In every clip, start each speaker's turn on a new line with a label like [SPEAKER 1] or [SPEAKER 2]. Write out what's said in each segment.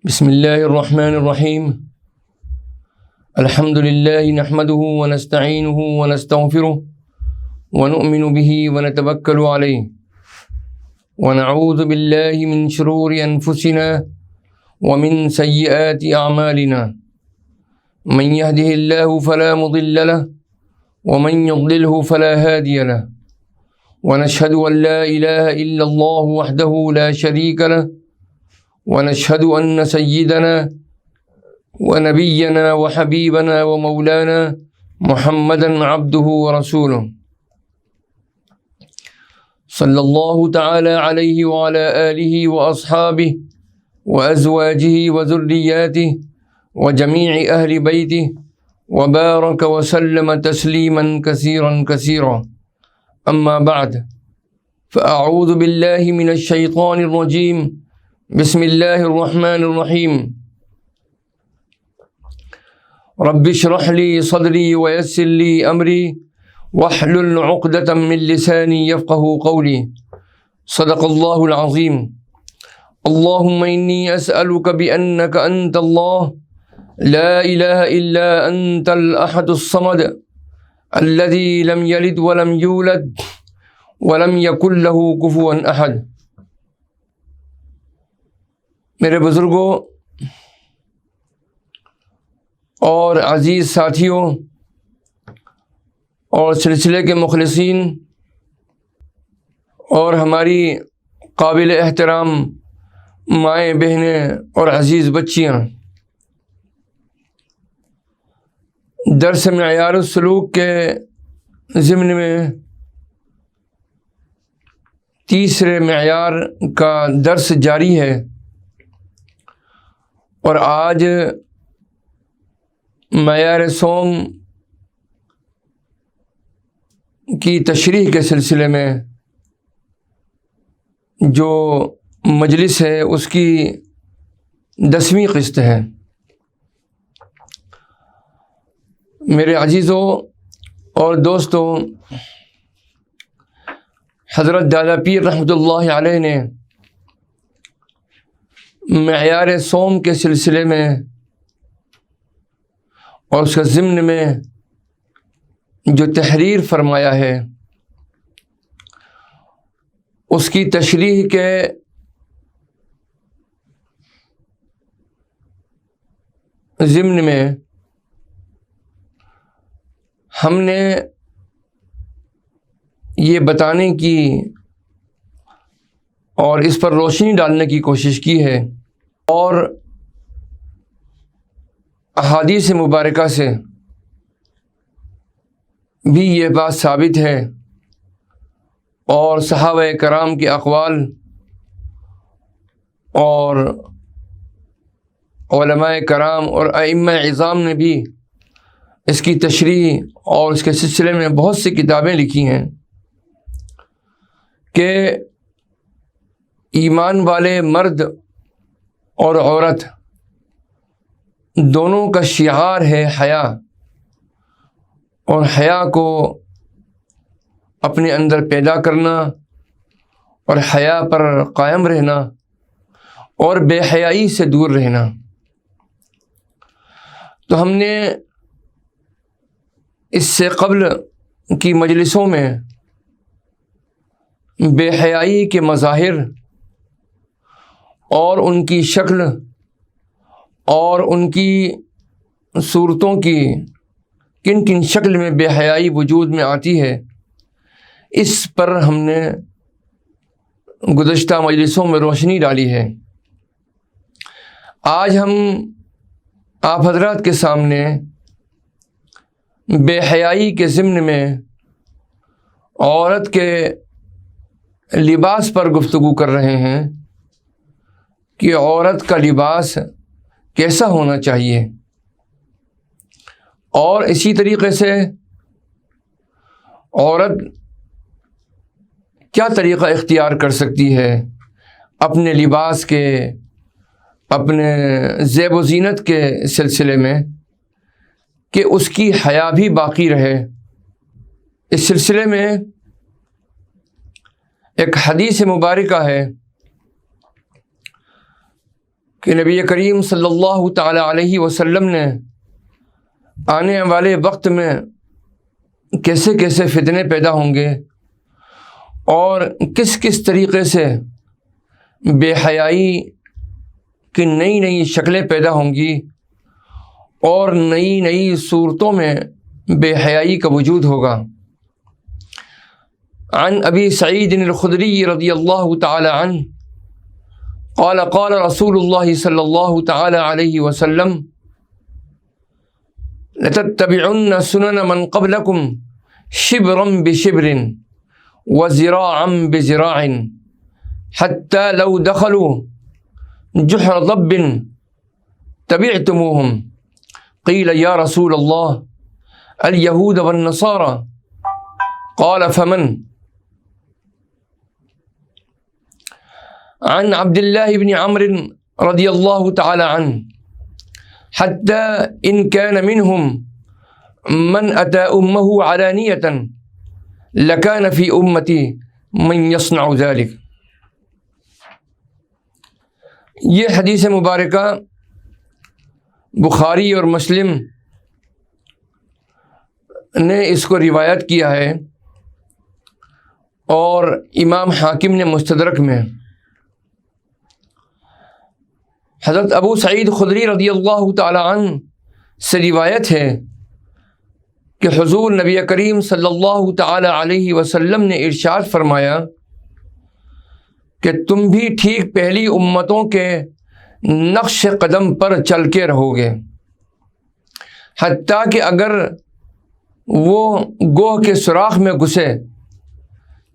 [SPEAKER 1] بسم اللہ الرحمن الرحیم الحمد للہ نحمده ونستعینه ونستغفره ونؤمن به ونتوکل علیہ ونعوذ باللہ من شرور انفسنا ومن سیئات اعمالنا من يهده اللہ فلا مضل له ومن يضلله فلا هادي له ونشهد ان لا الہ الا اللہ وحده لا شریک له ونشهد أن سيدنا ونبينا وحبيبنا ومولانا محمدا عبده ورسوله صلى الله تعالى عليه وعلى آله وأصحابه وأزواجه وذرياته وجميع أهل بيته وبارك وسلم تسليما كثيرا كثيرا أما بعد فأعوذ بالله من الشيطان الرجيم بسم اللہ الرحمن الرحیم رب اشرح لی صدری ویسر لی امری واحلل عقدۃ من لسانی یفقهوا قولی صدق اللہ العظیم اللہم انی اسألک بأنک انت اللہ لا الہ الا انت الاحد الصمد الذی لم یلد ولم یولد ولم یکن له کفوا احد۔ میرے بزرگوں اور عزیز ساتھیوں اور سلسلے کے مخلصین اور ہماری قابل احترام مائیں بہنیں اور عزیز بچیاں، درس معیار السلوک کے ضمن میں تیسرے معیار کا درس جاری ہے، اور آج معیار صوم کی تشریح کے سلسلے میں جو مجلس ہے اس کی 10ویں قسط ہے۔ میرے عزیزوں اور دوستوں، حضرت دادا پیر رحمۃ اللہ علیہ نے معیار صوم کے سلسلے میں اور اس کے ضمن میں جو تحریر فرمایا ہے، اس کی تشریح کے ضمن میں ہم نے یہ بتانے کی اور اس پر روشنی ڈالنے کی کوشش کی ہے، اور احادیث مبارکہ سے بھی یہ بات ثابت ہے، اور صحابہ کرام کے اقوال اور علماء کرام اور ائمہ اعظام نے بھی اس کی تشریح اور اس کے سلسلے میں بہت سی کتابیں لکھی ہیں کہ ایمان والے مرد اور عورت دونوں کا شعار ہے حیا، اور حیا کو اپنے اندر پیدا کرنا اور حیا پر قائم رہنا اور بے حیائی سے دور رہنا۔ تو ہم نے اس سے قبل کی مجلسوں میں بے حیائی کے مظاہر اور ان کی شکل اور ان کی صورتوں کی کن کن شکل میں بے حیائی وجود میں آتی ہے، اس پر ہم نے گزشتہ مجلسوں میں روشنی ڈالی ہے۔ آج ہم آپ حضرات کے سامنے بے حیائی کے ضمن میں عورت کے لباس پر گفتگو کر رہے ہیں کہ عورت کا لباس کیسا ہونا چاہیے، اور اسی طریقے سے عورت کیا طریقہ اختیار کر سکتی ہے اپنے لباس کے، اپنے زیب و زینت کے سلسلے میں، کہ اس کی حیا بھی باقی رہے۔ اس سلسلے میں ایک حدیث مبارکہ ہے کہ نبی کریم صلی اللہ تعالی علیہ وسلم نے آنے والے وقت میں کیسے کیسے فتنے پیدا ہوں گے اور کس کس طریقے سے بے حیائی کی نئی نئی شکلیں پیدا ہوں گی اور نئی نئی صورتوں میں بے حیائی کا وجود ہوگا۔ عن ابی سعید الخدری رضی اللہ تعالی عنہ قال قال رسول اللہ صلی اللہ تعالی علیہ وسلم لتتبعن سنن من قبلکم شبرا بشبر وذراعا بذراع حتى لو دخلوا جحر ضب تبعتموهم قیل یا رسول اللہ اليہود والنصارى قال فمن؟ عن عبد الله بن عمرو رضی اللہ تعالی عنہ حتى إن كان منهم من أتى أمه علانية لكان في أمتي من يصنع ذلك۔ یہ حدیث مبارکہ بخاری اور مسلم نے اس کو روایت کیا ہے اور امام حاکم نے مستدرک میں۔ حضرت ابو سعید خدری رضی اللہ تعالی عنہ سے روایت ہے کہ حضور نبی کریم صلی اللہ تعالی علیہ وسلم نے ارشاد فرمایا کہ تم بھی ٹھیک پہلی امتوں کے نقش قدم پر چل کے رہو گے، حتیٰ کہ اگر وہ گوہ کے سوراخ میں گھسے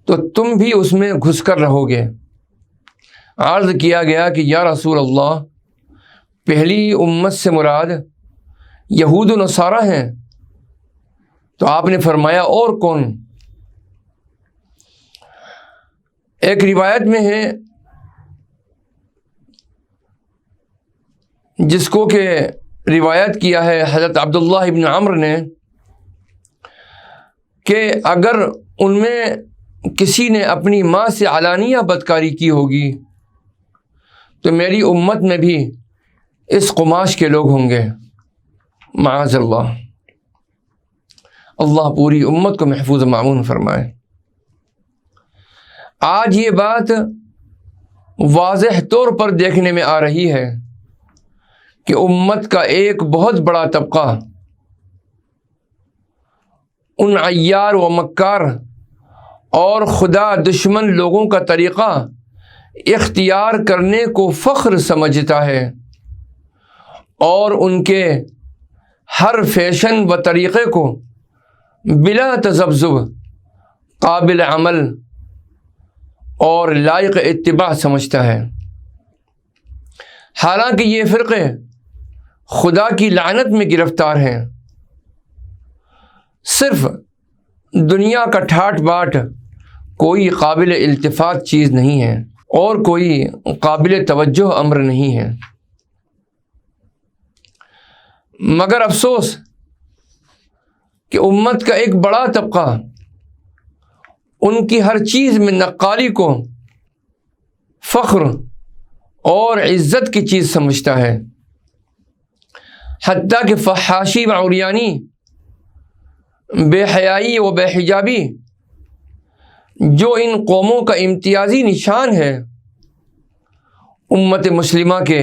[SPEAKER 1] تو تم بھی اس میں گھس کر رہو گے۔ عرض کیا گیا کہ یا رسول اللہ، پہلی امت سے مراد یہود و نصارہ ہیں؟ تو آپ نے فرمایا اور کون؟ ایک روایت میں ہے جس کو کہ روایت کیا ہے حضرت عبداللہ ابن عمرو نے کہ اگر ان میں کسی نے اپنی ماں سے علانیہ بدکاری کی ہوگی تو میری امت میں بھی اس قماش کے لوگ ہوں گے، معاذ اللہ۔ اللہ پوری امت کو محفوظ معمون فرمائے۔ آج یہ بات واضح طور پر دیکھنے میں آ رہی ہے کہ امت کا ایک بہت بڑا طبقہ ان عیار و مکار اور خدا دشمن لوگوں کا طریقہ اختیار کرنے کو فخر سمجھتا ہے اور ان کے ہر فیشن و طریقے کو بلا تذبذب قابل عمل اور لائق اتباع سمجھتا ہے، حالانکہ یہ فرقے خدا کی لعنت میں گرفتار ہیں۔ صرف دنیا کا ٹھاٹ باٹ کوئی قابل التفات چیز نہیں ہے اور کوئی قابل توجہ امر نہیں ہے، مگر افسوس کہ امت کا ایک بڑا طبقہ ان کی ہر چیز میں نقالی کو فخر اور عزت کی چیز سمجھتا ہے، حتیٰ کہ فحاشی و عریانی، بے حیائی و بے حجابی جو ان قوموں کا امتیازی نشان ہے، امت مسلمہ کے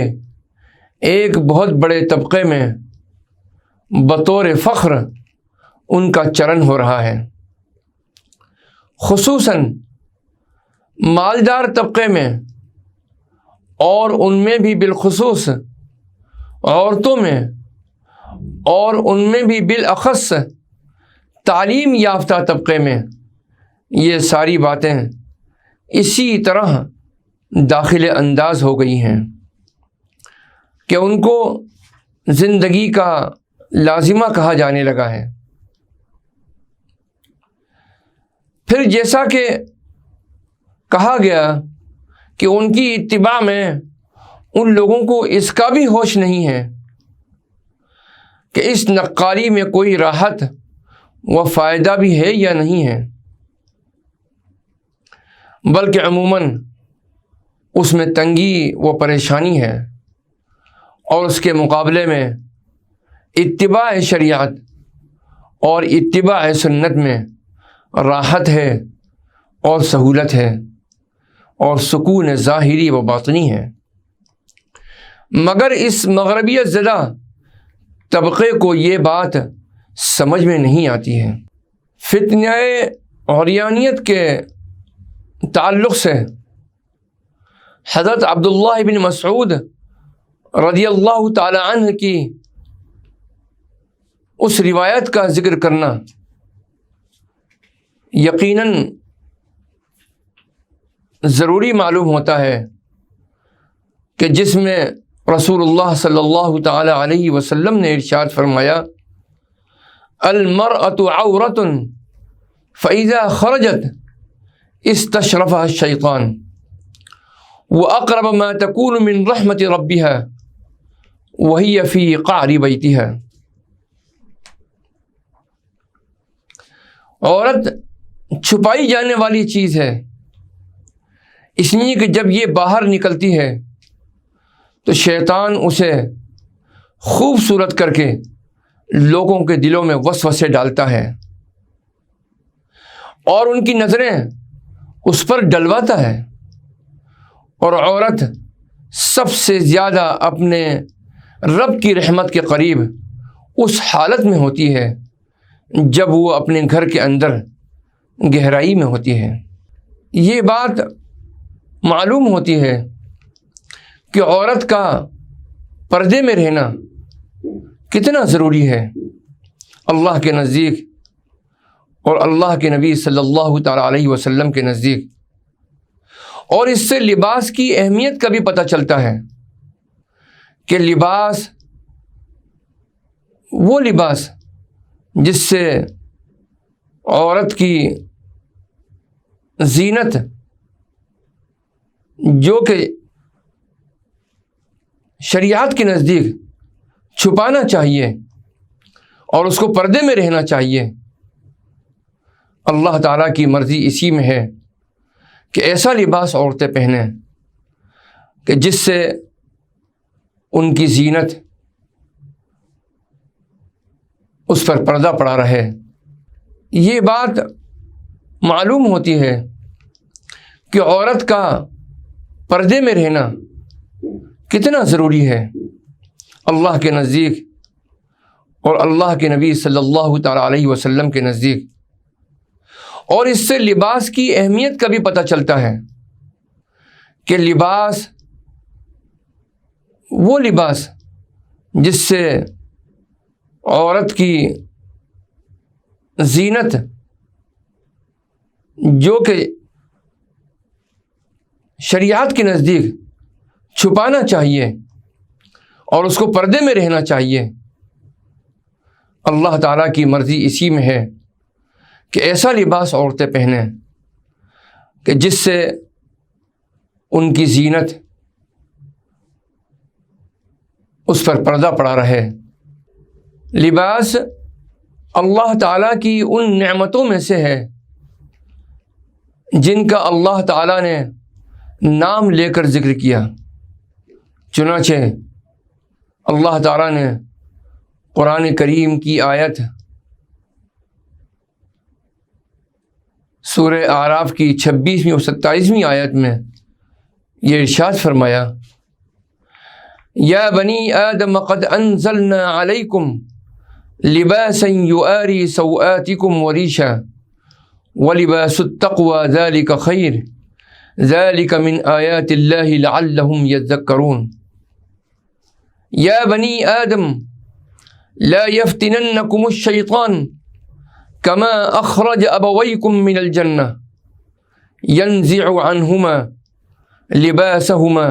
[SPEAKER 1] ایک بہت بڑے طبقے میں بطور فخر ان کا چرن ہو رہا ہے، خصوصاً مالدار طبقے میں اور ان میں بھی بالخصوص عورتوں میں اور ان میں بھی بالاخص تعلیم یافتہ طبقے میں یہ ساری باتیں اسی طرح داخل انداز ہو گئی ہیں کہ ان کو زندگی کا لازمہ کہا جانے لگا ہے۔ پھر جیسا کہ کہا گیا کہ ان کی اتباع میں ان لوگوں کو اس کا بھی ہوش نہیں ہے کہ اس نقالی میں کوئی راحت و فائدہ بھی ہے یا نہیں ہے، بلکہ عموماً اس میں تنگی و پریشانی ہے اور اس کے مقابلے میں اتباع شریعت اور اتباع سنت میں راحت ہے اور سہولت ہے اور سکون ظاہری و باطنی ہے۔ مگر اس مغربیت زدہ طبقے کو یہ بات سمجھ میں نہیں آتی ہے۔ فتنہ عریانیت کے تعلق سے حضرت عبداللہ بن مسعود رضی اللہ تعالی عنہ کی اس روایت کا ذکر کرنا یقیناً ضروری معلوم ہوتا ہے کہ جس میں رسول اللہ صلی اللہ تعالی علیہ وسلم نے ارشاد فرمایا، المرأة عورة فإذا خرجت استشرفها الشيطان وأقرب ما تكون من رحمة ربها وهي في قعر بيتها۔ عورت چھپائی جانے والی چیز ہے، اس لیے کہ جب یہ باہر نکلتی ہے تو شیطان اسے خوبصورت کر کے لوگوں کے دلوں میں وسوسے ڈالتا ہے اور ان کی نظریں اس پر ڈلواتا ہے، اور عورت سب سے زیادہ اپنے رب کی رحمت کے قریب اس حالت میں ہوتی ہے جب وہ اپنے گھر کے اندر گہرائی میں ہوتی ہے۔ یہ بات معلوم ہوتی ہے کہ عورت کا پردے میں رہنا کتنا ضروری ہے اللہ کے نزدیک اور اللہ کے نبی صلی اللہ تعالی علیہ وسلم کے نزدیک، اور اس سے لباس کی اہمیت کا بھی پتہ چلتا ہے کہ لباس وہ لباس جس سے عورت کی زینت جو کہ شریعت کے نزدیک چھپانا چاہیے اور اس کو پردے میں رہنا چاہیے، اللہ تعالیٰ کی مرضی اسی میں ہے کہ ایسا لباس عورتیں پہنیں کہ جس سے ان کی زینت اس پر پردہ پڑا رہے۔ یہ بات معلوم ہوتی ہے کہ عورت کا پردے میں رہنا کتنا ضروری ہے اللہ کے نزدیک اور اللہ کے نبی صلی اللہ تعالی علیہ وسلم کے نزدیک، اور اس سے لباس کی اہمیت کا بھی پتہ چلتا ہے کہ لباس وہ لباس جس سے عورت کی زینت جو کہ شریعت کے نزدیک چھپانا چاہیے اور اس کو پردے میں رہنا چاہیے، اللہ تعالیٰ کی مرضی اسی میں ہے کہ ایسا لباس عورتیں پہنیں کہ جس سے ان کی زینت اس پر پردہ پڑا رہے۔ لباس اللہ تعالیٰ کی ان نعمتوں میں سے ہے جن کا اللہ تعالیٰ نے نام لے کر ذکر کیا، چنانچہ اللہ تعالیٰ نے قرآن کریم کی آیت سورہ اعراف کی 26ویں اور 27ویں آیت میں یہ ارشاد فرمایا، یا بنی آدم قد انزلنا علیکم لباسا یواری سوآتکم وریشا ولباس التقوى ذلك خیر ذلك من آیات اللہ لعلہم یذکرون۔ یا بنی آدم لا یفتننکم الشیطان کما اخرج ابویکم من الجنہ ینزع عنہما لباسہما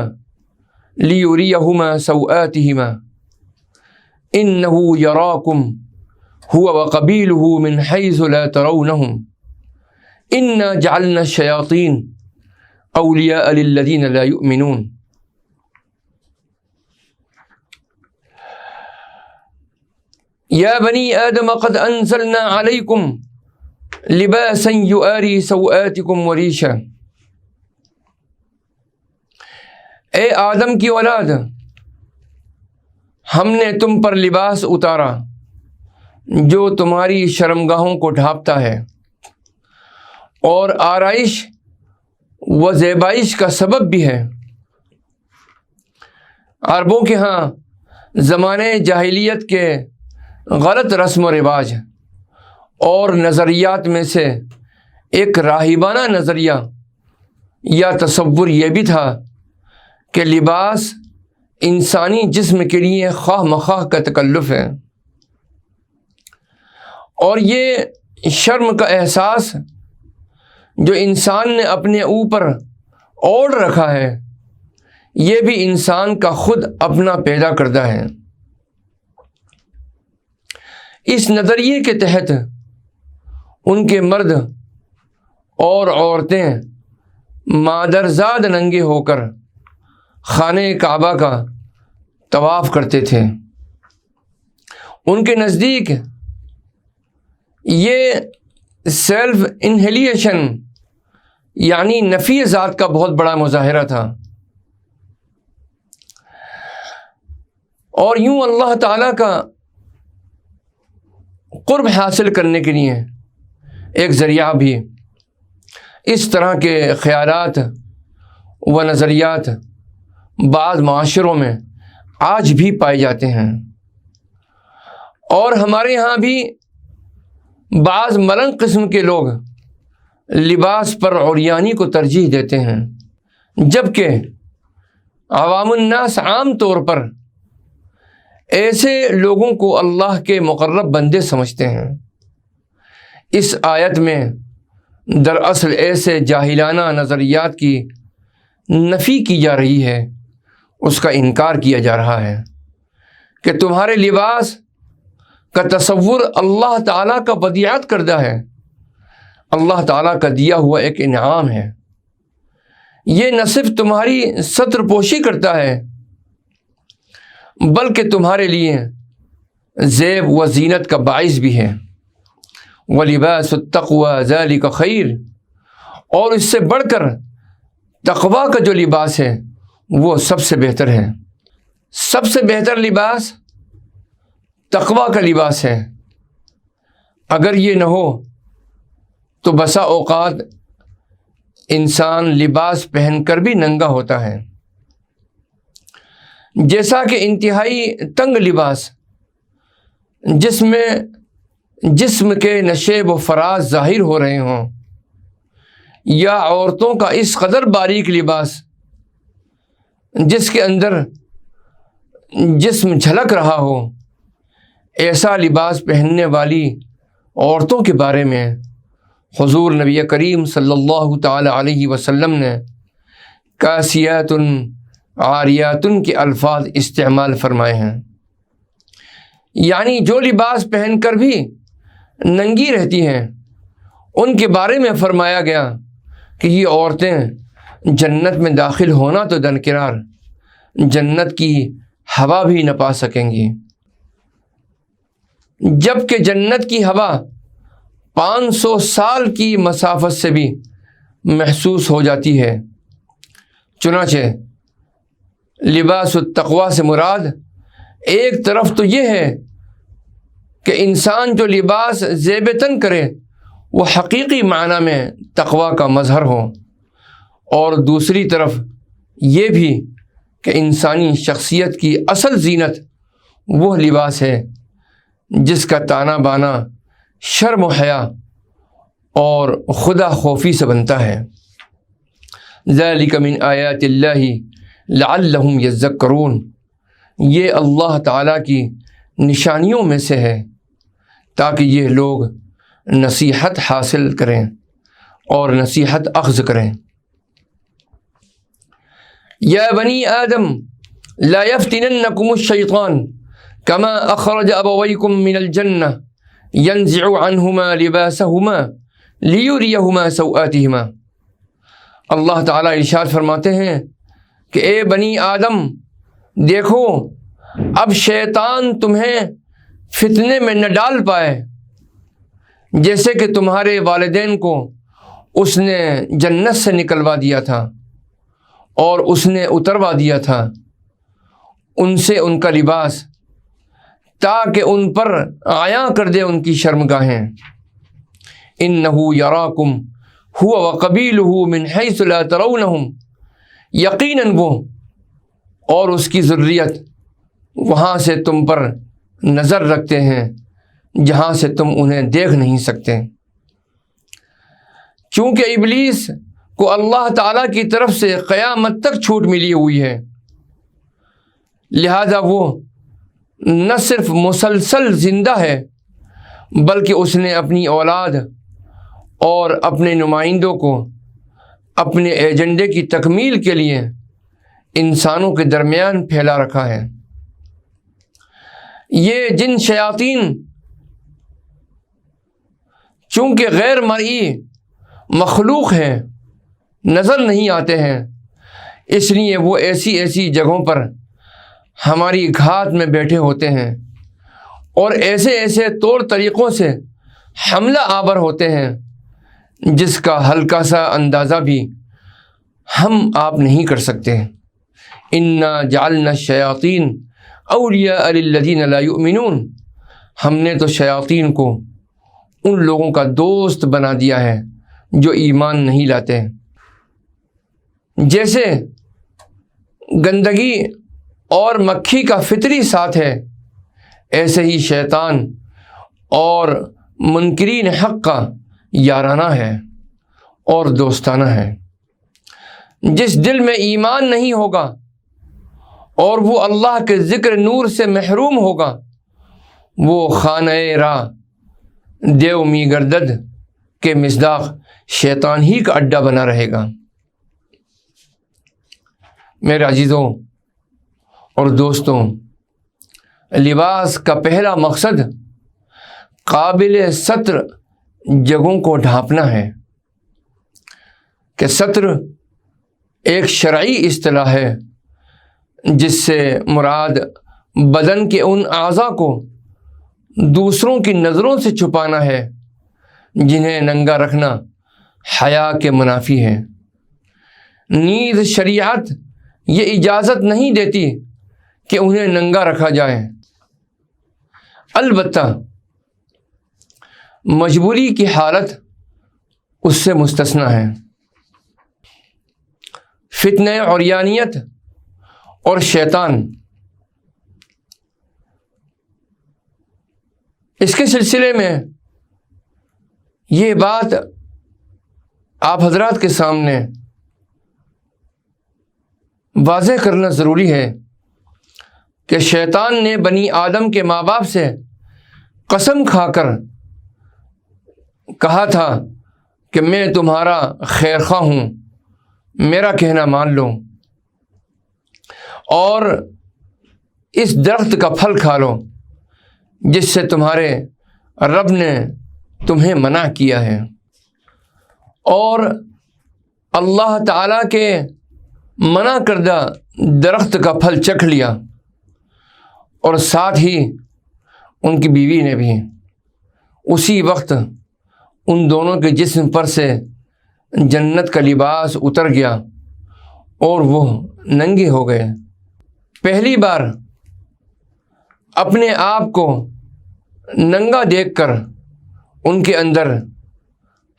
[SPEAKER 1] لیریہما سوآتہما انہ یراکم هو وقبیلہ من حیث لا ترونہم انا جعلنا الشیاطین اولیاء للذین لا یؤمنون۔ یا بنی آدم قد انزلنا علیکم لباسا یواری سوآتکم وریشا، اے آدم کی اولاد، ہم نے تم پر لباس اتارا جو تمہاری شرمگاہوں کو ڈھانپتا ہے اور آرائش و زیبائش کا سبب بھی ہے۔ عربوں کے ہاں زمانے جاہلیت کے غلط رسم و رواج اور نظریات میں سے ایک راہبانہ نظریہ یا تصور یہ بھی تھا کہ لباس انسانی جسم کے لیے خواہ مخواہ کا تکلف ہے، اور یہ شرم کا احساس جو انسان نے اپنے اوپر اوڑھ رکھا ہے یہ بھی انسان کا خود اپنا پیدا کردہ ہے۔ اس نظریے کے تحت ان کے مرد اور عورتیں مادرزاد ننگے ہو کر خانہ کعبہ کا طواف کرتے تھے۔ ان کے نزدیک یہ سیلف انہیلیشن یعنی نفی ذات کا بہت بڑا مظاہرہ تھا، اور یوں اللہ تعالیٰ کا قرب حاصل کرنے کے لیے ایک ذریعہ بھی۔ اس طرح کے خیالات و نظریات بعض معاشروں میں آج بھی پائے جاتے ہیں، اور ہمارے یہاں بھی بعض ملنگ قسم کے لوگ لباس پر عریانی کو ترجیح دیتے ہیں، جبکہ عوام الناس عام طور پر ایسے لوگوں کو اللہ کے مقرب بندے سمجھتے ہیں۔ اس آیت میں دراصل ایسے جاہلانہ نظریات کی نفی کی جا رہی ہے، اس کا انکار کیا جا رہا ہے کہ تمہارے لباس کا تصور اللہ تعالیٰ کا بدیعت کردہ ہے، اللہ تعالیٰ کا دیا ہوا ایک انعام ہے۔ یہ نہ صرف تمہاری ستر پوشی کرتا ہے بلکہ تمہارے لیے زیب و زینت کا باعث بھی ہے۔ وَلِبَاسُ التَّقْوَى ذَلِكَ خَيْرٌ، اور اس سے بڑھ کر تقویٰ کا جو لباس ہے وہ سب سے بہتر ہے۔ سب سے بہتر لباس تقویٰ کا لباس ہے۔ اگر یہ نہ ہو تو بسا اوقات انسان لباس پہن کر بھی ننگا ہوتا ہے، جیسا کہ انتہائی تنگ لباس جس میں جسم کے نشیب و فراز ظاہر ہو رہے ہوں، یا عورتوں کا اس قدر باریک لباس جس کے اندر جسم جھلک رہا ہو، ایسا لباس پہننے والی عورتوں کے بارے میں حضور نبی کریم صلی اللہ تعالی علیہ وسلم نے کاسیات عاریات کے الفاظ استعمال فرمائے ہیں، یعنی جو لباس پہن کر بھی ننگی رہتی ہیں ان کے بارے میں فرمایا گیا کہ یہ عورتیں جنت میں داخل ہونا تو درکنار جنت کی ہوا بھی نہ پا سکیں گی، جبکہ جنت کی ہوا 500 سال کی مسافت سے بھی محسوس ہو جاتی ہے۔ چنانچہ لباس التقویٰ سے مراد ایک طرف تو یہ ہے کہ انسان جو لباس زیب تن کرے وہ حقیقی معنی میں تقویٰ کا مظہر ہو، اور دوسری طرف یہ بھی کہ انسانی شخصیت کی اصل زینت وہ لباس ہے جس کا تانا بانا شرم و حیا اور خدا خوفی سے بنتا ہے۔ ذالک من آیات اللہ لعلہم یذکرون، یہ اللہ تعالیٰ کی نشانیوں میں سے ہے تاکہ یہ لوگ نصیحت حاصل کریں اور نصیحت اخذ کریں۔ یا بنی آدم لا یفتننکم الشیطان کما اخرج ابویکم من الجنہ ینزع عنہما لباسہما لیریہما سوآتہما۔ اللہ تعالیٰ ارشاد فرماتے ہیں کہ اے بنی آدم، دیکھو اب شیطان تمہیں فتنے میں نہ ڈال پائے، جیسے کہ تمہارے والدین کو اس نے جنت سے نکلوا دیا تھا اور اس نے اتروا دیا تھا، ان سے ان کا لباس تاکہ ان پر عیاں کر دے ان کی شرمگاہیں۔ انہ یراکم هو وقبیلہ من حیث لا ترونہم، یقیناً وہ اور اس کی ذریت وہاں سے تم پر نظر رکھتے ہیں جہاں سے تم انہیں دیکھ نہیں سکتے۔ چونکہ ابلیس کو اللہ تعالیٰ کی طرف سے قیامت تک چھوٹ ملی ہوئی ہے، لہذا وہ نہ صرف مسلسل زندہ ہے بلکہ اس نے اپنی اولاد اور اپنے نمائندوں کو اپنے ایجنڈے کی تکمیل کے لیے انسانوں کے درمیان پھیلا رکھا ہے۔ یہ جن شیاطین چونکہ غیر مرئی مخلوق ہیں، نظر نہیں آتے ہیں، اس لیے وہ ایسی جگہوں پر ہماری گھات میں بیٹھے ہوتے ہیں اور ایسے طور طریقوں سے حملہ آور ہوتے ہیں جس کا ہلکا سا اندازہ بھی ہم آپ نہیں کر سکتے۔ انا جعلنا الشیاطین اولیاء للذین لا یؤمنون، ہم نے تو شیاطین کو ان لوگوں کا دوست بنا دیا ہے جو ایمان نہیں لاتے۔ جیسے گندگی اور مکھی کا فطری ساتھ ہے، ایسے ہی شیطان اور منکرین حق کا یارانہ ہے اور دوستانہ ہے۔ جس دل میں ایمان نہیں ہوگا اور وہ اللہ کے ذکر نور سے محروم ہوگا، وہ خانہ راہ دیو می گردد کے مصداق شیطان ہی کا اڈا بنا رہے گا۔ میرے عزیزوں اور دوستوں، لباس کا پہلا مقصد قابل ستر جگہوں کو ڈھانپنا ہے کہ ستر ایک شرعی اصطلاح ہے جس سے مراد بدن کے ان اعضاء کو دوسروں کی نظروں سے چھپانا ہے جنہیں ننگا رکھنا حیا کے منافی ہے۔ نیز شریعت یہ اجازت نہیں دیتی کہ انہیں ننگا رکھا جائے، البتہ مجبوری کی حالت اس سے مستثنیٰ ہے۔ فتنہ عریانیت اور شیطان، اس کے سلسلے میں یہ بات آپ حضرات کے سامنے واضح کرنا ضروری ہے کہ شیطان نے بنی آدم کے ماں باپ سے قسم کھا کر کہا تھا کہ میں تمہارا خیر خواہ ہوں، میرا کہنا مان لو اور اس درخت کا پھل کھا لو جس سے تمہارے رب نے تمہیں منع کیا ہے، اور اللہ تعالیٰ کے منع کردہ درخت کا پھل چکھ لیا، اور ساتھ ہی ان کی بیوی نے بھی۔ اسی وقت ان دونوں کے جسم پر سے جنت کا لباس اتر گیا اور وہ ننگے ہو گئے۔ پہلی بار اپنے آپ کو ننگا دیکھ کر ان کے اندر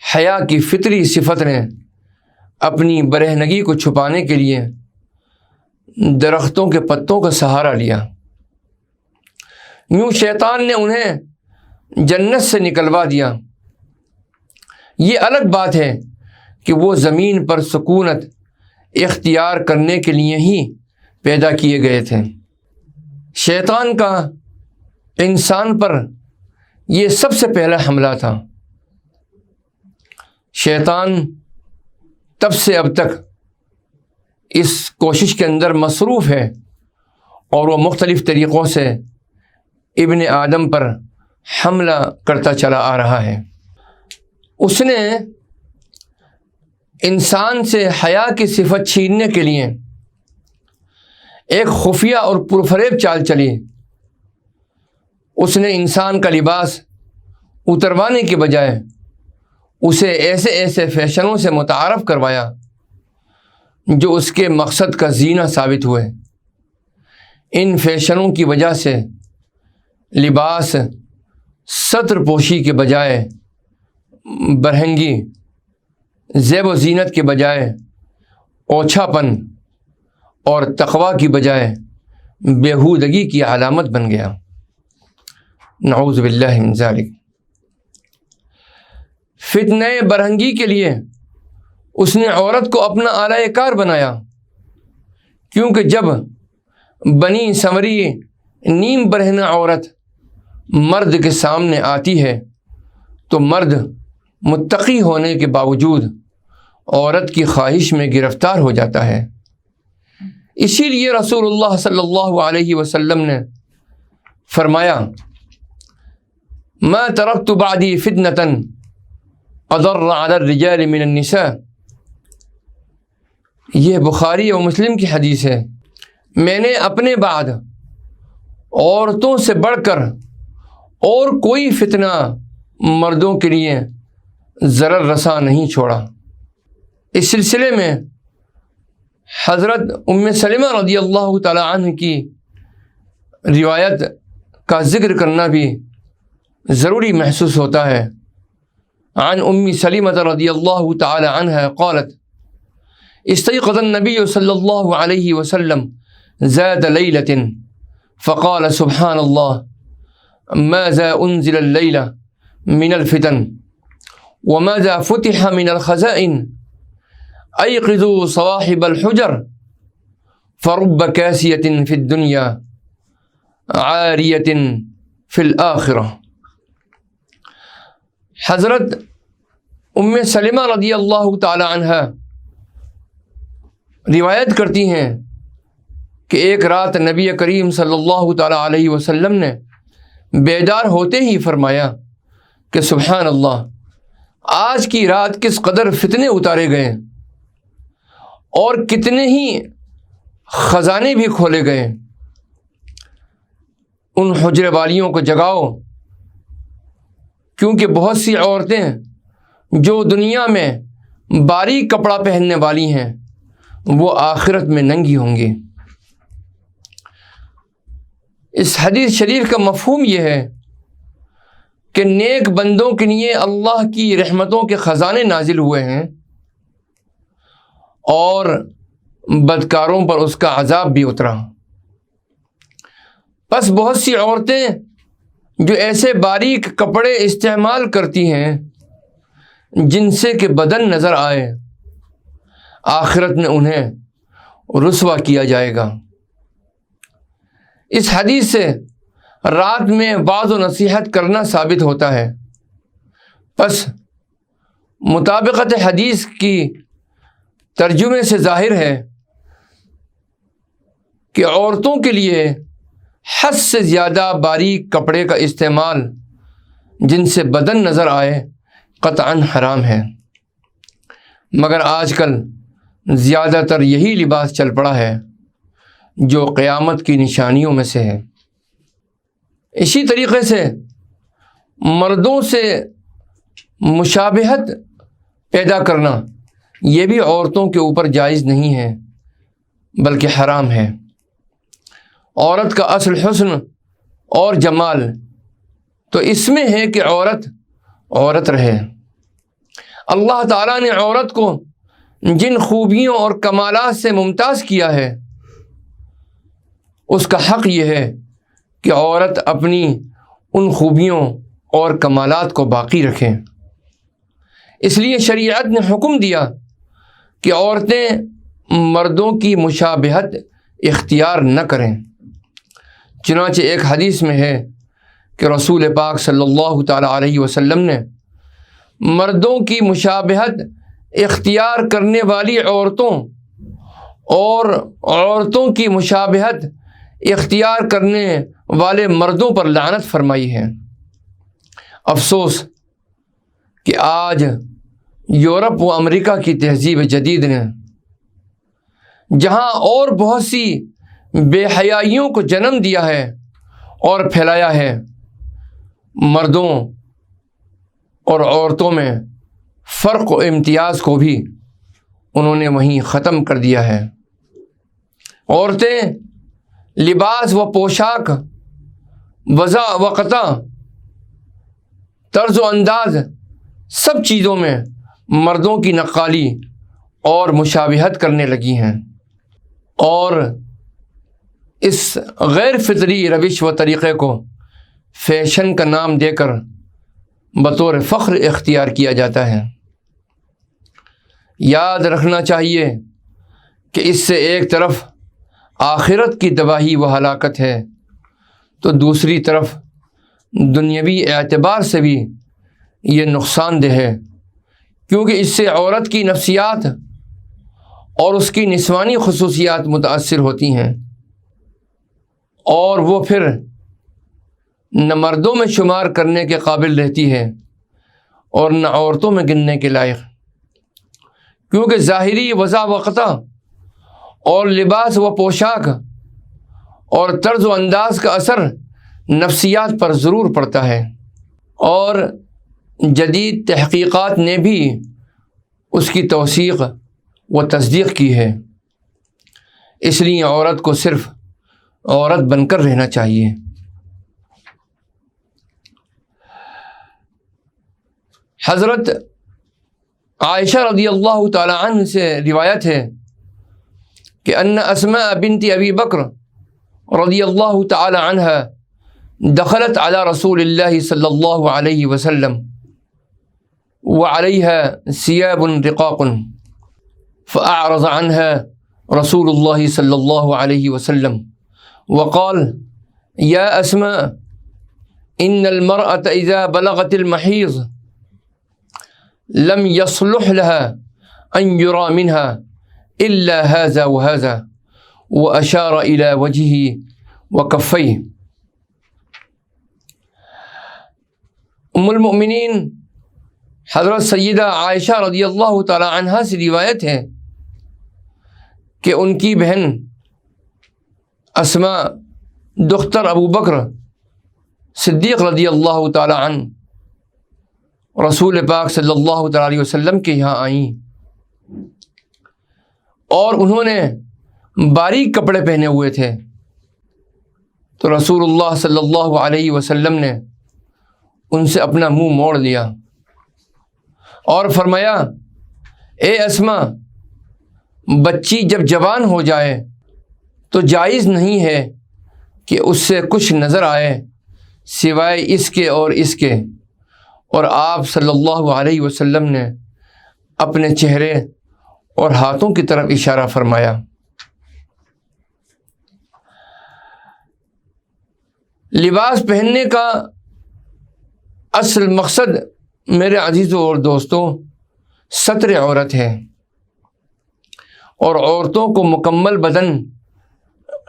[SPEAKER 1] حیا کی فطری صفت نے اپنی برہنگی کو چھپانے کے لیے درختوں کے پتوں کا سہارا لیا۔ یوں شیطان نے انہیں جنت سے نکلوا دیا۔ یہ الگ بات ہے کہ وہ زمین پر سکونت اختیار کرنے کے لیے ہی پیدا کیے گئے تھے۔ شیطان کا انسان پر یہ سب سے پہلا حملہ تھا۔ شیطان تب سے اب تک اس کوشش کے اندر مصروف ہے اور وہ مختلف طریقوں سے ابن آدم پر حملہ کرتا چلا آ رہا ہے۔ اس نے انسان سے حیا کی صفت چھیننے کے لیے ایک خفیہ اور پرفریب چال چلی۔ اس نے انسان کا لباس اتروانے کے بجائے اسے ایسے فیشنوں سے متعارف کروایا جو اس کے مقصد کا زینہ ثابت ہوئے۔ ان فیشنوں کی وجہ سے لباس ستر پوشی کے بجائے برہنگی، زیب و زینت کے بجائے اوچھا پن اور تقوی کی بجائے بیہودگی کی علامت بن گیا۔ نعوذ باللہ من ذالک۔ فتنہ برہنگی کے لیے اس نے عورت کو اپنا آلۂ کار بنایا، کیونکہ جب بنی سنوری نیم برہنہ عورت مرد کے سامنے آتی ہے تو مرد متقی ہونے کے باوجود عورت کی خواہش میں گرفتار ہو جاتا ہے۔ اسی لیے رسول اللہ صلی اللہ علیہ وسلم نے فرمایا، ما ترکت بعدی فتنۃ اضر علی الرجال من النساء۔ یہ بخاری اور مسلم کی حدیث ہے، میں نے اپنے بعد عورتوں سے بڑھ کر اور کوئی فتنہ مردوں کے لیے ضرر رساں نہیں چھوڑا۔ اس سلسلے میں حضرت ام سلمہ رضی اللہ تعالی عنہ کی روایت کا ذکر کرنا بھی ضروری محسوس ہوتا ہے۔ عن ام سلمہ رضی اللہ تعالی عنہ قالت استيقظ النبي صلی اللہ علیہ وسلم ذات لیلۃ فقال سبحان اللہ ماذا انزل الليلة من الفتن وماذا فتح من الخزائن ایقظوا صواحب الحجر فرب کاسیة في الدنیا عاریة في الآخرة۔ حضرت ام سلمہ رضی اللہ تعالی عنہ روایت کرتی ہیں کہ ایک رات نبی کریم صلی اللہ تعالی علیہ وسلم نے بیدار ہوتے ہی فرمایا کہ سبحان اللہ، آج کی رات کس قدر فتنے اتارے گئے اور کتنے ہی خزانے بھی کھولے گئے۔ ان حجرے والیوں کو جگاؤ، کیونکہ بہت سی عورتیں جو دنیا میں باریک کپڑا پہننے والی ہیں وہ آخرت میں ننگی ہوں گی۔ اس حدیث شریف کا مفہوم یہ ہے کہ نیک بندوں کے لیے اللہ کی رحمتوں کے خزانے نازل ہوئے ہیں اور بدکاروں پر اس کا عذاب بھی اترا۔ پس بہت سی عورتیں جو ایسے باریک کپڑے استعمال کرتی ہیں جن سے کہ بدن نظر آئے، آخرت میں انہیں رسوا کیا جائے گا۔ اس حدیث سے رات میں وعظ و نصیحت کرنا ثابت ہوتا ہے۔ پس مطابقت حدیث کی ترجمے سے ظاہر ہے کہ عورتوں کے لیے حد سے زیادہ باریک کپڑے کا استعمال جن سے بدن نظر آئے قطعاً حرام ہے، مگر آج کل زیادہ تر یہی لباس چل پڑا ہے جو قیامت کی نشانیوں میں سے ہے۔ اسی طریقے سے مردوں سے مشابہت پیدا کرنا یہ بھی عورتوں کے اوپر جائز نہیں ہے بلکہ حرام ہے۔ عورت کا اصل حسن اور جمال تو اس میں ہے کہ عورت عورت رہے۔ اللہ تعالیٰ نے عورت کو جن خوبیوں اور کمالات سے ممتاز کیا ہے اس کا حق یہ ہے کہ عورت اپنی ان خوبیوں اور کمالات کو باقی رکھیں۔ اس لیے شریعت نے حکم دیا کہ عورتیں مردوں کی مشابہت اختیار نہ کریں۔ چنانچہ ایک حدیث میں ہے کہ رسول پاک صلی اللہ تعالی علیہ وسلم نے مردوں کی مشابہت اختیار کرنے والی عورتوں اور عورتوں کی مشابہت اختیار کرنے والے مردوں پر لعنت فرمائی ہے۔ افسوس کہ آج یورپ و امریکہ کی تہذیب جدید نے جہاں اور بہت سی بے حیائیوں کو جنم دیا ہے اور پھیلایا ہے، مردوں اور عورتوں میں فرق و امتیاز کو بھی انہوں نے وہیں ختم کر دیا ہے۔ عورتیں لباس و پوشاک وضع وقتا، طرز و انداز، سب چیزوں میں مردوں کی نقالی اور مشابہت کرنے لگی ہیں، اور اس غیر فطری روش و طریقے کو فیشن کا نام دے کر بطور فخر اختیار کیا جاتا ہے۔ یاد رکھنا چاہیے کہ اس سے ایک طرف آخرت کی تباہی و ہلاکت ہے، تو دوسری طرف دنیاوی اعتبار سے بھی یہ نقصان دہ ہے، کیونکہ اس سے عورت کی نفسیات اور اس کی نسوانی خصوصیات متاثر ہوتی ہیں، اور وہ پھر نہ مردوں میں شمار کرنے کے قابل رہتی ہے اور نہ عورتوں میں گننے کے لائق، کیونکہ ظاہری وضع وقتا اور لباس و پوشاک اور طرز و انداز کا اثر نفسیات پر ضرور پڑتا ہے، اور جدید تحقیقات نے بھی اس کی توثیق و تصدیق کی ہے۔ اس لیے عورت کو صرف عورت بن کر رہنا چاہیے۔ حضرت عائشہ رضی اللہ تعالی عنہ سے روایت ہے کہ ان اسماء بنت ابی بکر رضی اللہ تعالی عنہ دخلت على رسول اللہ صلی اللہ علیہ وسلم وعليها ثياب رقاق فأعرض عنها رسول الله صلى الله عليه وسلم وقال يا أسماء إن المرأة إذا بلغت المحيض لم يصلح لها أن يرى منها إلا هذا وهذا وأشار إلى وجهه وكفيه۔ ام المؤمنین حضرت سیدہ عائشہ رضی اللہ تعالی عنہا سے روایت ہے کہ ان کی بہن اسماء دختر ابو بکر صدیق رضی اللہ تعالی عنہ رسول پاک صلی اللہ تعالی علیہ وسلم کے یہاں آئیں، اور انہوں نے باریک کپڑے پہنے ہوئے تھے، تو رسول اللہ صلی اللہ علیہ وسلم نے ان سے اپنا منہ موڑ لیا اور فرمایا، اے اسماء، بچی جب جوان ہو جائے تو جائز نہیں ہے کہ اس سے کچھ نظر آئے سوائے اس کے اور اس کے، اور آپ صلی اللہ علیہ وسلم نے اپنے چہرے اور ہاتھوں کی طرف اشارہ فرمایا۔ لباس پہننے کا اصل مقصد میرے عزیزوں اور دوستوں ستر عورت ہے، اور عورتوں کو مکمل بدن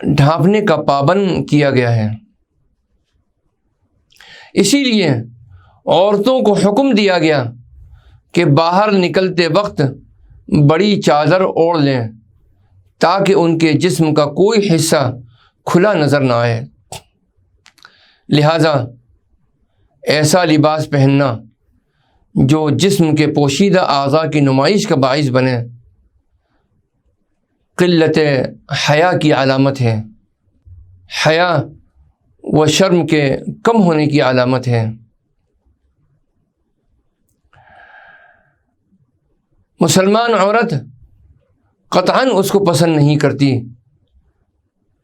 [SPEAKER 1] ڈھانپنے کا پابند کیا گیا ہے۔ اسی لیے عورتوں کو حکم دیا گیا کہ باہر نکلتے وقت بڑی چادر اوڑھ لیں تاکہ ان کے جسم کا کوئی حصہ کھلا نظر نہ آئے۔ لہذا ایسا لباس پہننا جو جسم کے پوشیدہ اعضاء کی نمائش کا باعث بنے قلت حیا کی علامت ہے، حیا و شرم کے کم ہونے کی علامت ہے۔ مسلمان عورت قطعاً اس کو پسند نہیں کرتی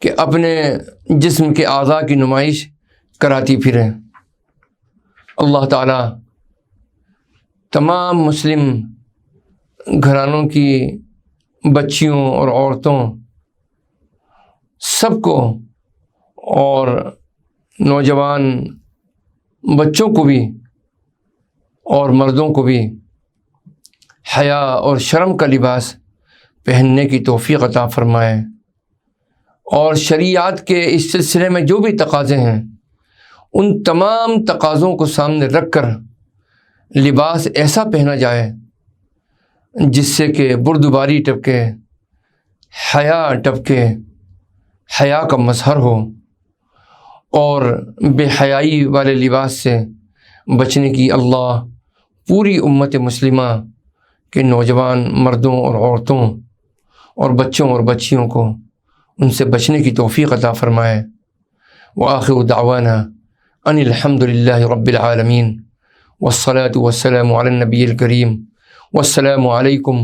[SPEAKER 1] کہ اپنے جسم کے اعضاء کی نمائش کراتی پھرے۔ اللہ تعالیٰ تمام مسلم گھرانوں کی بچیوں اور عورتوں سب کو، اور نوجوان بچوں کو بھی اور مردوں کو بھی حیا اور شرم کا لباس پہننے کی توفیق عطا فرمائے، اور شریعت کے اس سلسلے میں جو بھی تقاضے ہیں ان تمام تقاضوں کو سامنے رکھ کر لباس ایسا پہنا جائے جس سے کہ بردباری ٹپکے، حیا ٹپکے، حیا کا مظہر ہو، اور بے حیائی والے لباس سے بچنے کی اللہ پوری امت مسلمہ کے نوجوان مردوں اور عورتوں اور بچوں اور بچیوں کو ان سے بچنے کی توفیق عطا فرمائے۔ وآخر دعوانا ان الحمد للہ رب العالمین والصلاة والسلام علی النبی الکریم والسلام علیکم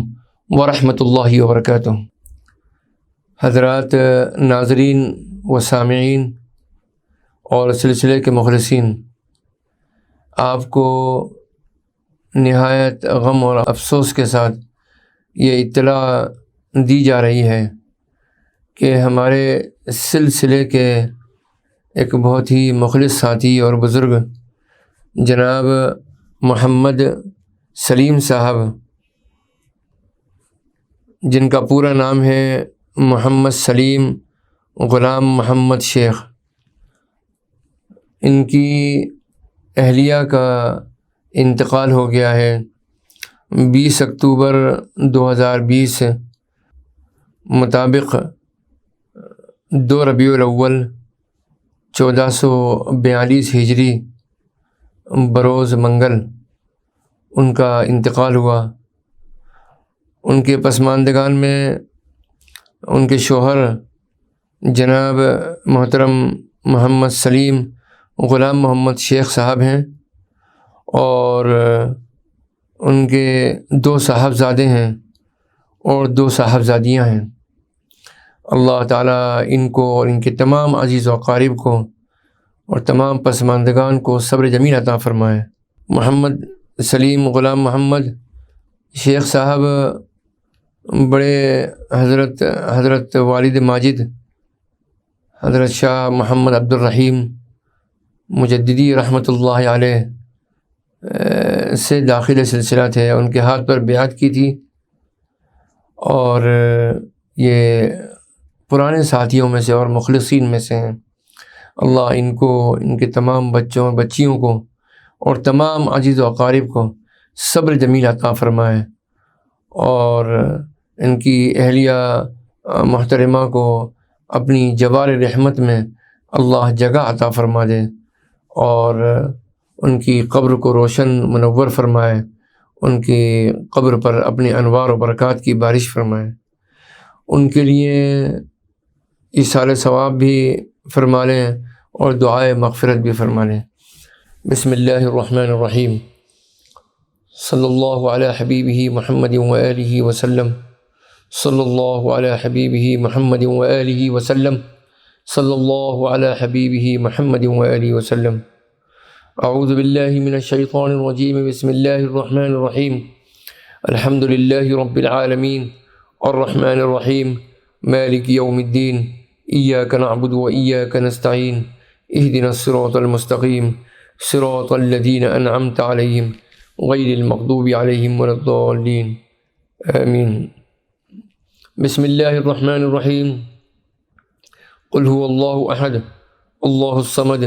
[SPEAKER 1] ورحمۃ اللہ وبرکاتہ۔ حضرات ناظرین و سامعین اور سلسلے کے مخلصین، آپ کو نہایت غم اور افسوس کے ساتھ یہ اطلاع دی جا رہی ہے کہ ہمارے سلسلے کے ایک بہت ہی مخلص ساتھی اور بزرگ جناب محمد سلیم صاحب، جن کا پورا نام ہے محمد سلیم غلام محمد شیخ، ان کی اہلیہ کا انتقال ہو گیا ہے 20 اکتوبر 2020 مطابق 2 ربیع الاول 1442 ہجری بروز منگل ان کا انتقال ہوا۔ ان کے پسماندگان میں ان کے شوہر جناب محترم محمد سلیم غلام محمد شیخ صاحب ہیں، اور ان کے 2 صاحبزادے ہیں اور 2 صاحبزادیاں ہیں۔ اللہ تعالیٰ ان کو اور ان کے تمام عزیز و اقارب کو اور تمام پسماندگان کو صبر جمیل عطا فرمائے۔ محمد سلیم غلام محمد شیخ صاحب بڑے حضرت والد ماجد حضرت شاہ محمد عبد الرحیم مجددی رحمۃ اللہ علیہ سے داخل سلسلہ تھے، ان کے ہاتھ پر بیعت کی تھی، اور یہ پرانے ساتھیوں میں سے اور مخلصین میں سے ہیں۔ اللہ ان کو، ان کے تمام بچوں اور بچیوں کو اور تمام عزیز و اقارب کو صبر جمیل عطا فرمائے، اور ان کی اہلیہ محترمہ کو اپنی جوار رحمت میں اللہ جگہ عطا فرما دے، اور ان کی قبر کو روشن منور فرمائے، ان کی قبر پر اپنے انوار و برکات کی بارش فرمائے، ان کے لیے ایصال ثواب بھی فرما لیں اور دعائے مغفرت بھی فرما لیں۔ بسم اللہ الرحمن الرحیم، صلی اللہ علی حبیبہ محمد وآلہ وسلم، صلی اللہ علی حبیبہ محمد وآلہ وسلم، صلی اللہ علی حبیبہ محمد وآلہ وسلم۔ اعوذ باللہ من الشیطان الرجیم، بسم اللہ الرحمن الرحیم، الحمد للہ رب العالمین، الرحمن الرحیم، مالک یوم الدین، ایاک نعبد و ایاک نستعین، اہدنا الصراط المستقیم، صراط الذین انعمت علیہم غیر المغضوب علیہم ولا الضالین، آمین۔ بسم اللہ الرحمن الرحیم، قل هو اللہ احد اللہ الصمد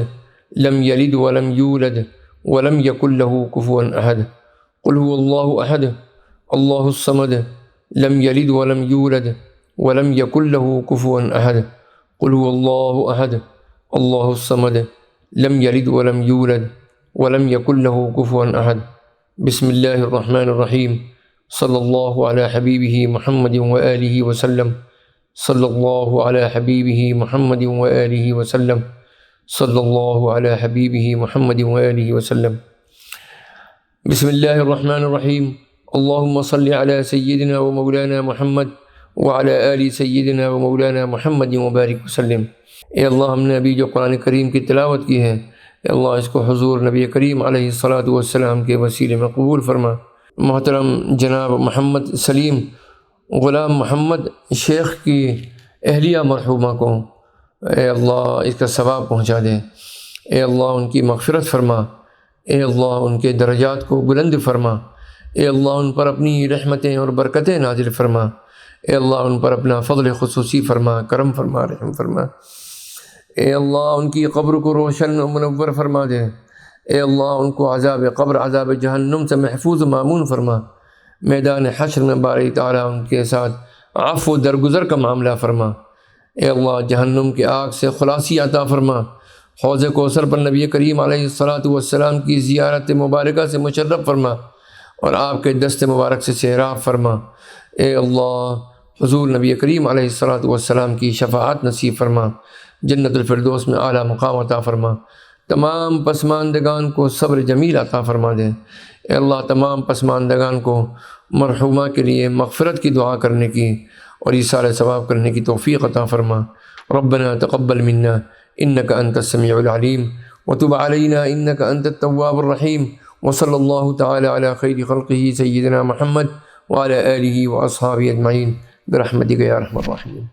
[SPEAKER 1] لم یلد ولم یولد ولم یکن له کفوا احد۔ قل هو اللہ احد اللہ الصمد لم یلد ولم یولد ولم یکن له کفوا احد۔ قل هو اللہ احد اللہ الصمد لم یلد ولم یولد ولم یکن له کفوا احد۔ بسم اللہ الرحمن الرحیم، صلی اللہ علی حبیبہ محمد وآلہ وسلم، صلی اللہ علی حبیبہ محمد وآلہ وسلم، صلی اللہ علی حبیبہ محمد وآلہ وسلم۔ بسم اللہ الرحمن الرحیم، اللہم صلی علی سیدنا و مولانا محمد وعلی آل سیدنا و مولانا محمد وبارک وسلم۔ اے اللہ، ہم نے ابھی جو قرآن کریم کی تلاوت کی ہے، اے اللہ اس کو حضور نبی کریم علیہ الصلاۃ والسلام کے وسیلے میں قبول فرما۔ محترم جناب محمد سلیم غلام محمد شیخ کی اہلیہ مرحومہ کو اے اللہ اس کا ثواب پہنچا دے، اے اللہ ان کی مغفرت فرما، اے اللہ ان کے درجات کو بلند فرما، اے اللہ ان پر اپنی رحمتیں اور برکتیں نازل فرما، اے اللہ ان پر اپنا فضل خصوصی فرما، کرم فرما، رحم فرما، اے اللہ ان کی قبر کو روشن و منور فرما دے، اے اللہ ان کو عذاب قبر، عذاب جہنم سے محفوظ و مامون فرما، میدان حشر میں باری تعالیٰ ان کے ساتھ عفو و درگزر کا معاملہ فرما، اے اللہ جہنم کی آگ سے خلاصی عطا فرما، حوض کوثر پر نبی کریم علیہ الصلاۃ والسلام کی زیارت مبارکہ سے مشرف فرما، اور آپ کے دست مبارک سے سیراب فرما، اے اللہ حضور نبی کریم علیہ الصلاۃ والسلام کی شفاعت نصیب فرما، جنت الفردوس میں اعلیٰ مقام عطا فرما، تمام پسماندگان کو صبر جمیل عطا فرما دے۔ اے اللہ تمام پسماندگان کو مرحومہ کے لیے مغفرت کی دعا کرنے کی اور ایثار ثواب کرنے کی توفیق عطا فرما۔ ربنا تقبل منا انک انت السمیع العلیم وتب علینا انک انت التواب الرحیم، وصلی اللہ تعالی علی خیر خلقہ سیدنا محمد وعلی آلہ واصحابہ اجمعین برحمتک یا ارحم الراحمین۔